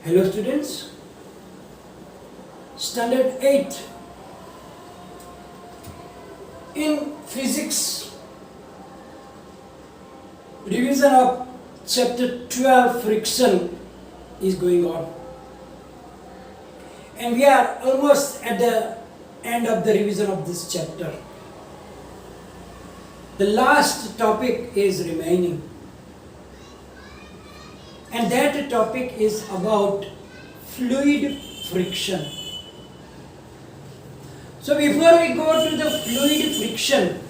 Hello students, Standard 8. In physics, revision of chapter 12 friction is going on. And we are almost at the end of the revision of this chapter. The last topic is remaining. And that topic is about fluid friction. So before we go to the fluid friction,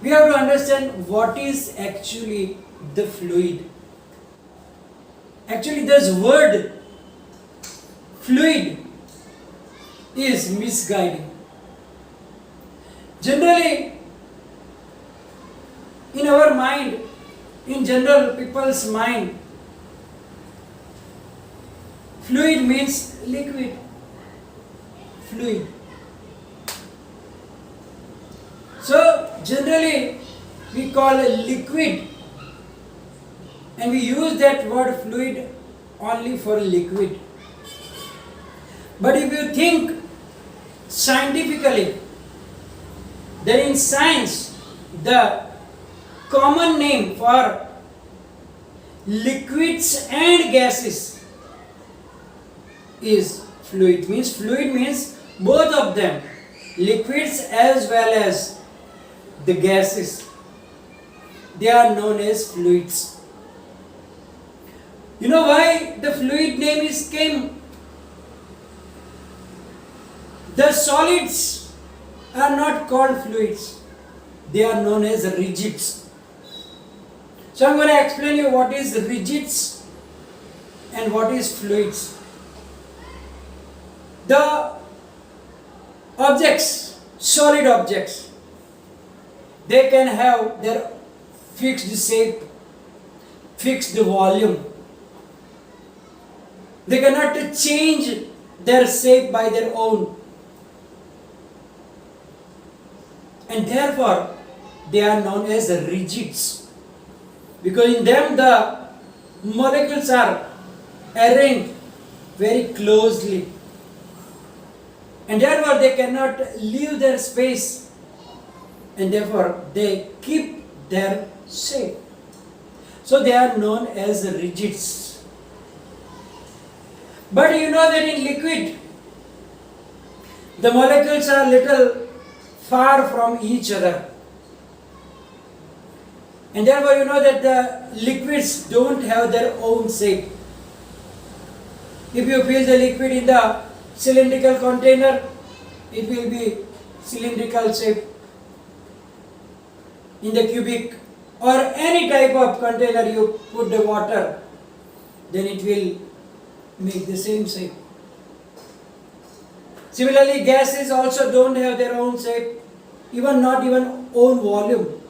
we have to understand what is actually the fluid. Actually, this word fluid is misguiding. Generally, in our mind, in general people's mind, fluid means liquid. Fluid. So generally we call a liquid, and we use that word fluid only for liquid. But if you think scientifically, then in science the common name for liquids and gases is fluid. Fluid means both of them, liquids as well as the gases. They are known as fluids. You know why the fluid name came? The solids are not called fluids. They are known as rigids. So I am going to explain you what is rigids and what is fluids. The objects, solid objects, they can have their fixed shape, fixed volume. They cannot change their shape by their own. And therefore, they are known as rigids. Because in them the molecules are arranged very closely, and therefore they cannot leave their space, and therefore they keep their shape. So they are known as rigids. But you know that in liquid the molecules are little far from each other. And therefore you know that the liquids don't have their own shape. If you fill the liquid in the cylindrical container, it will be cylindrical shape. In the cubic or any type of container you put the water, then it will make the same shape. Similarly, gases also don't have their own shape, not even own volume.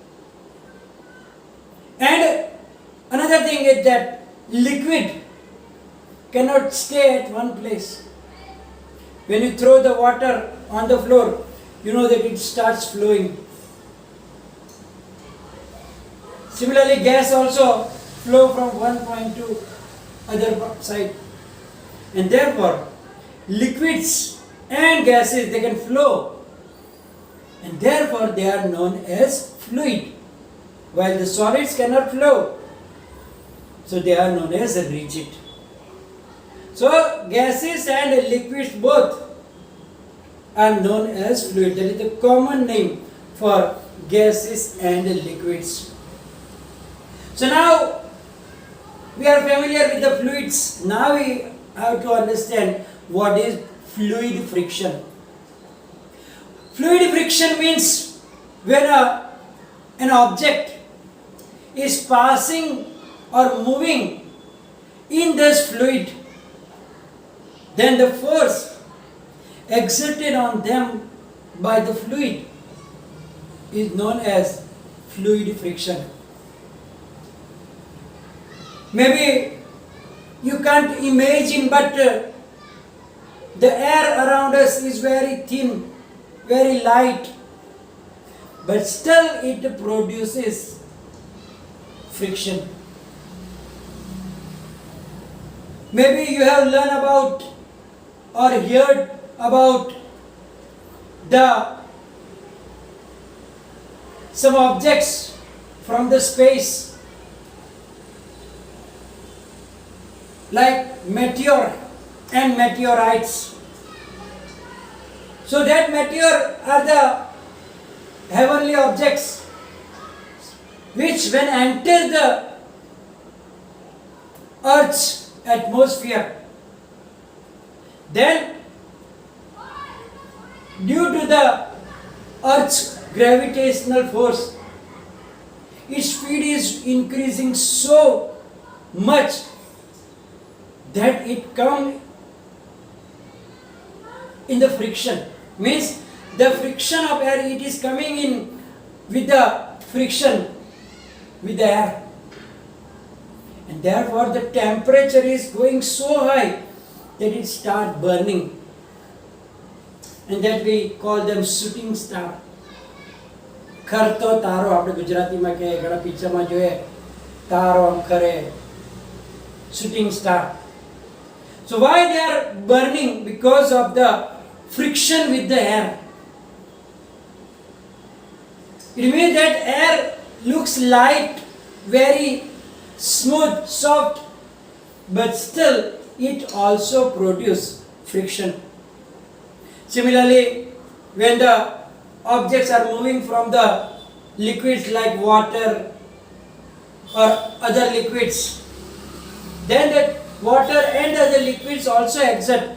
And another thing is that liquid cannot stay at one place. When you throw the water on the floor, you know that it starts flowing. Similarly, gas also flow from one point to other side. And therefore, liquids and gases, they can flow. And therefore, they are known as fluid. While the solids cannot flow, so they are known as rigid. So gases and liquids both are known as fluid. That is the common name for gases and liquids. So now we are familiar with the fluids. Now we have to understand what is fluid friction. Fluid friction means when an object is passing or moving in this fluid, then the force exerted on them by the fluid is known as fluid friction. Maybe you can't imagine, but the air around us is very thin, very light, but still it produces friction. Maybe you have learned about or heard about the some objects from the space like meteor and meteorites. So that meteor are the heavenly objects which when enter the Earth's atmosphere, then due to the Earth's gravitational force, its speed is increasing so much that it comes in the friction. Means the friction of air, it is coming in with the friction with the air. And therefore the temperature is going so high that it starts burning. And that we call them shooting star. ખરતો તારો આપણે ગુજરાતીમાં કહીએ, ઘણા પિક્ચરમાં જોઈએ તારો આમ ખરે, shooting star. So why they are burning? Because of the friction with the air. It means that air looks light, very smooth, soft, but still it also produces friction. Similarly, when the objects are moving from the liquids like water or other liquids, then that water and other liquids also exert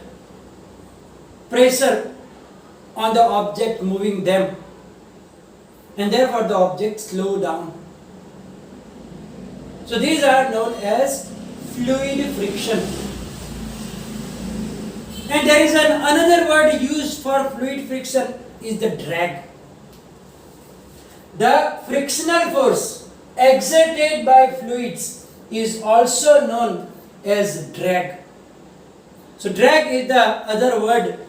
pressure on the object moving them, and therefore the object slow down. So these are known as fluid friction. And there is another word used for fluid friction is the drag. The frictional force exerted by fluids is also known as drag. So drag is the other word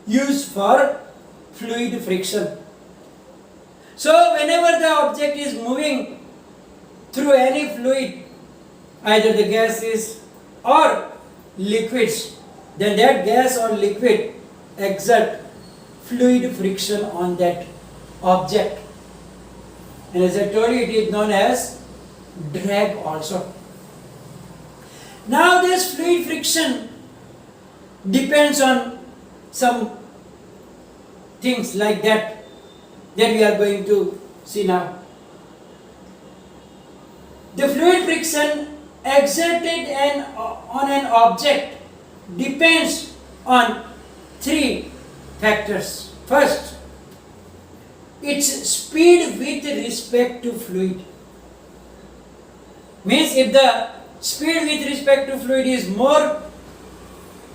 used for fluid friction. So whenever the object is moving through any fluid, either the gases or liquids, then that gas or liquid exert fluid friction on that object. And as I told you, it is known as drag also. Now this fluid friction depends on some things like that we are going to see now. The fluid friction exerted on an object depends on three factors. First, its speed with respect to fluid. Means if the speed with respect to fluid is more,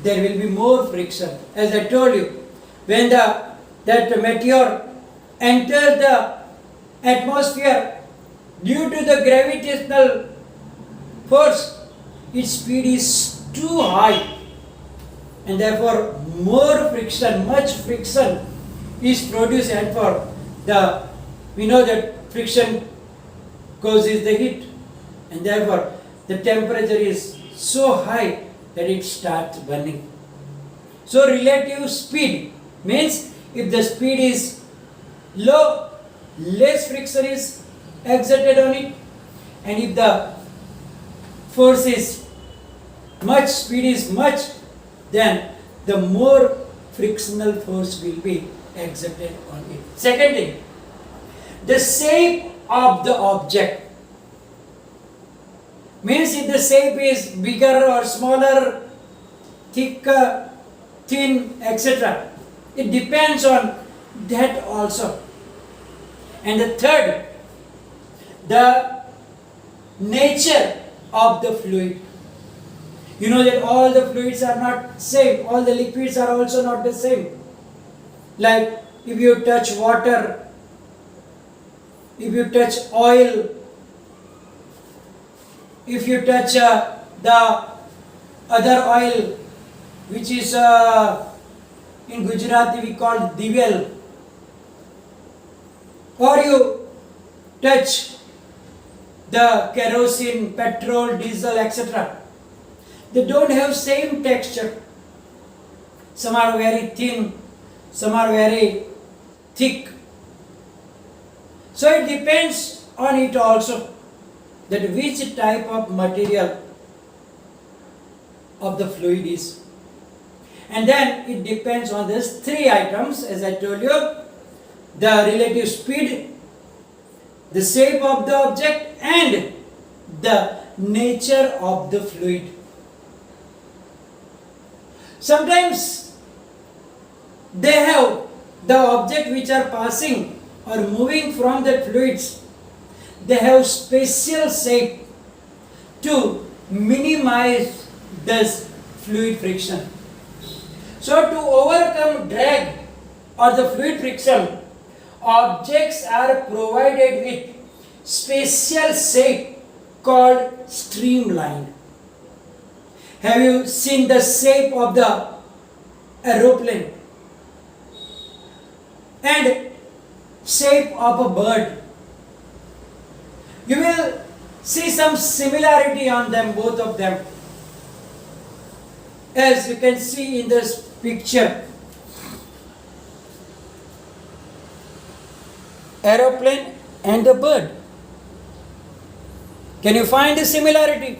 there will be more friction. As I told you, when that meteor enters the atmosphere, due to the gravitational force, its speed is too high, and therefore more friction, much friction is produced, and for we know that friction causes the heat, and therefore the temperature is so high that it starts burning. So relative speed means if the speed is low, less friction is exerted on it, and if the force is much, speed is much, then the more frictional force will be exerted on it. Second thing, the shape of the object. Means if the shape is bigger or smaller, thicker, thin, etc. It depends on that also. And the third, the nature of the fluid. You know that all the fluids are not same, all the liquids are also not the same. Like if you touch water, if you touch oil, if you touch the other oil, which is in Gujarati we call divel, or you touch the kerosene, petrol, diesel, etc. they don't have same texture. Some are very thin, some are very thick. So it depends on it also, that which type of material of the fluid is. And then it depends on these three items, as I told you: the relative speed, the shape of the object, and the nature of the fluid. Sometimes they have the object which are passing or moving from the fluids, they have special shape to minimize this fluid friction. So to overcome drag or the fluid friction, objects are provided with special shape called streamline. Have you seen the shape of the aeroplane and shape of a bird? You will see some similarity on them, both of them, as you can see in this picture. Aeroplane and the bird. Can you find the similarity?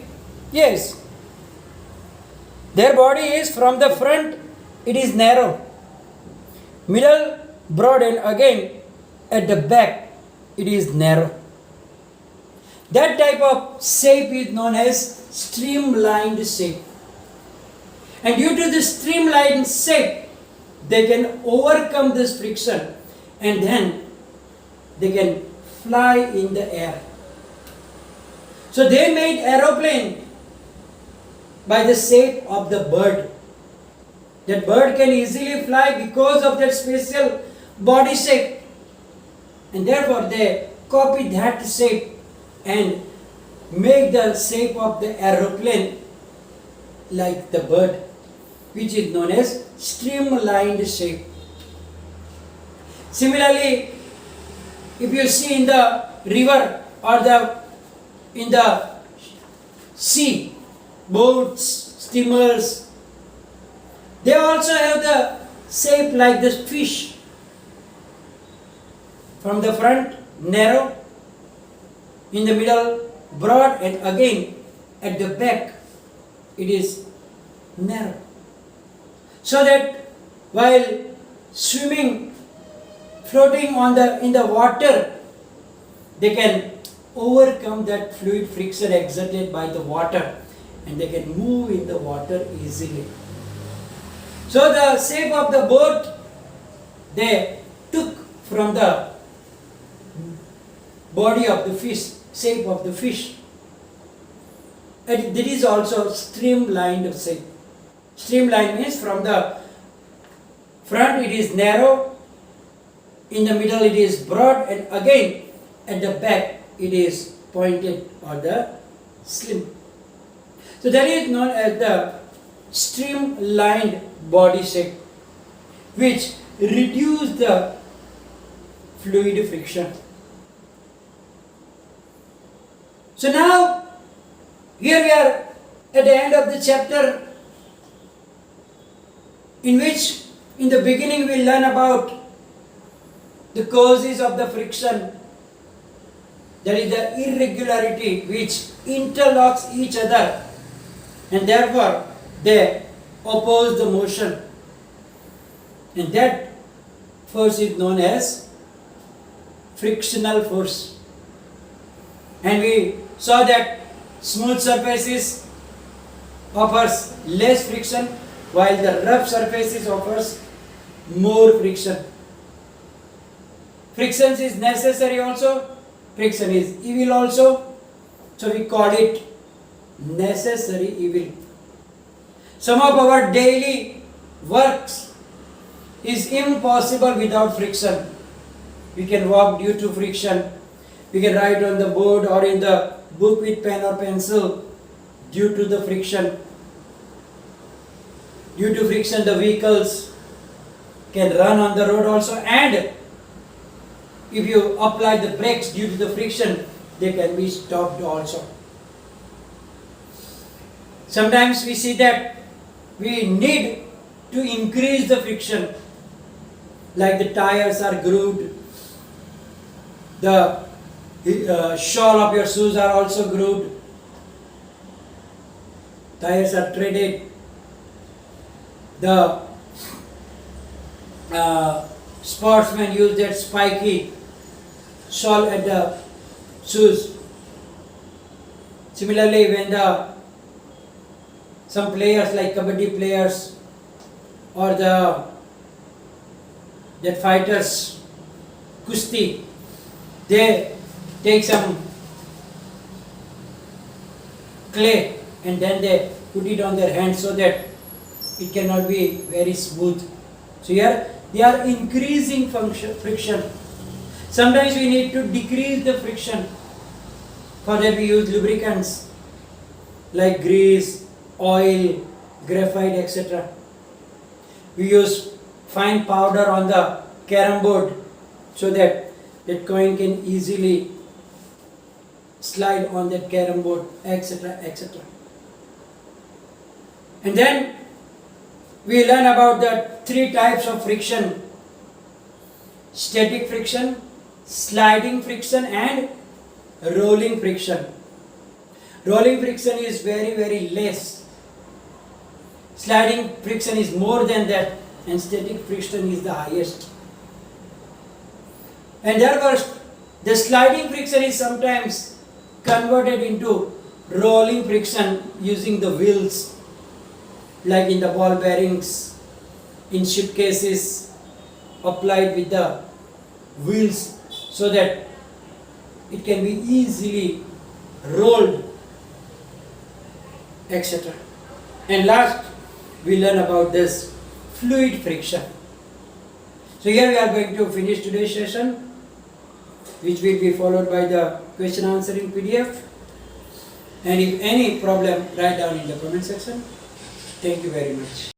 Yes. Their body is from the front, it is narrow, middle broad, and again at the back it is narrow. That type of shape is known as streamlined shape. And due to this streamlined shape, they can overcome this friction and then they can fly in the air. So they made aeroplane by the shape of the bird. That bird can easily fly because of that special body shape, and therefore they copy that shape and make the shape of the aeroplane like the bird, which is known as streamlined shape. Similarly, if you see in the river or in the sea, boats, steamers, they also have the shape like this fish. From the front, narrow, in the middle, broad, and again at the back, it is narrow. So that while swimming, floating in the water, they can overcome that fluid friction exerted by the water, and they can move in the water easily. So the shape of the boat they took from the body of the fish, shape of the fish. And it is also streamlined shape. Streamline means from the front it is narrow, in the middle it is broad, and again at the back it is pointed or the slim. So that is known as the streamlined body shape, which reduce the fluid friction. So now, here we are at the end of the chapter, in which in the beginning we learn about the causes of the friction. That is the irregularity which interlocks each other, and therefore they oppose the motion, and that force is known as frictional force. And we saw that smooth surfaces offers less friction, while the rough surfaces offers more friction. Friction is necessary also, friction is evil also, so we call it necessary evil. Some of our daily works is impossible without friction. We can walk due to friction. We can write on the board or in the book with pen or pencil due to the friction. Due to friction, the vehicles can run on the road also, and if you apply the brakes due to the friction, they can be stopped also. Sometimes we see that we need to increase the friction, like the tires are grooved, the shawl of your shoes are also grooved, tires are threaded, the sportsmen use that spiky shawl at the shoes. Similarly, when some players like kabaddi players or that fighters kusti, they take some clay and then they put it on their hands so that it cannot be very smooth. So here they are increasing friction. Sometimes we need to decrease the friction. For that we use lubricants like grease, oil, graphite, etc. We use fine powder on the carom board so that that coin can easily slide on that carom board, etc., etc. And then we learn about the three types of friction: static friction, sliding friction, and rolling friction. Rolling friction is very less. Sliding friction is more than that, and static friction is the highest. And therefore, the sliding friction is sometimes converted into rolling friction using the wheels, like in the ball bearings, in ship cases, applied with the wheels so that it can be easily rolled, etc. And last, we learn about this fluid friction. So here we are going to finish today's session, which will be followed by the question answering PDF. And if any problem, write down in the comment section. Thank you very much.